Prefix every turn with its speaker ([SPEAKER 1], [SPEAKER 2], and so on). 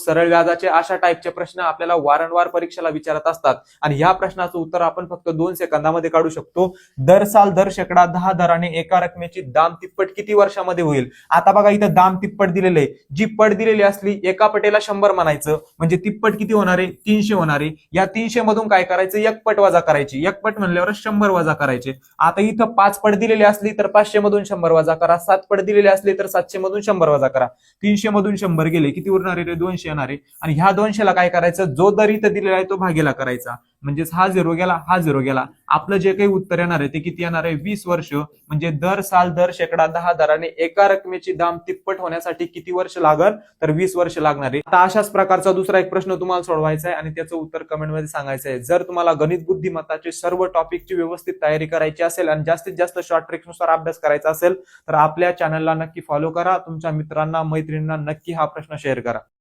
[SPEAKER 1] सरळ व्याजाचे अशा टाईपचे प्रश्न आपल्याला वारंवार परीक्षेला विचारत असतात आणि ह्या प्रश्नाचं उत्तर आपण फक्त 2 सेकंदामध्ये काढू शकतो। दर साल दर शेकडा 10 दराने एका रकमेची दाम तिप्पट किती वर्षामध्ये होईल? आता बघा इथं दाम तिप्पट दिलेले, जी पट दिलेली असली एका पटेला 100 म्हणायचं, म्हणजे तिप्पट किती होणार आहे? 300 होणार आहे। या 300 मधून काय करायचं? एक पट वजा करायची, एक पट म्हणल्यावर 100 वजा करायचे। आता इथं 5 पट दिलेली असली तर 500 मधून 100 वजा करा, 7 पट दिलेली असली तर 700 मधून 100 वजा करा। 300 मधून 100 गेले, किती उरणार आहे? 200 येणार आहे। आणि ह्या 200 ला काय करायचं? जो दर इथं दिलेला आहे तो भागीला करायचा, म्हणजेच हा 0 गेला, हा 0 गेला। आपलं जे काही उत्तर येणार आहे ते किती येणार आहे? 20 वर्ष। म्हणजे दर साल दर शेकडा 10 दराने एका रकमेची दाम तिप्पट होण्यासाठी किती वर्ष लागल? तर 20 वर्ष लागणार आहे। आता अशाच प्रकारचा दुसरा एक प्रश्न तुम्हाला सोडवायचा आहे आणि त्याचं उत्तर कमेंट मध्ये सांगायचं आहे। जर तुम्हाला गणित बुद्धिमत्ताचे सर्व टॉपिकची व्यवस्थित तयारी करायची असेल आणि जास्तीत जास्त शॉर्ट ट्रिक्सनुसार अभ्यास करायचा असेल तर आपल्या चॅनलला नक्की फॉलो करा, तुमच्या मित्रांना मैत्रिणींना नक्की हा प्रश्न शेअर करा।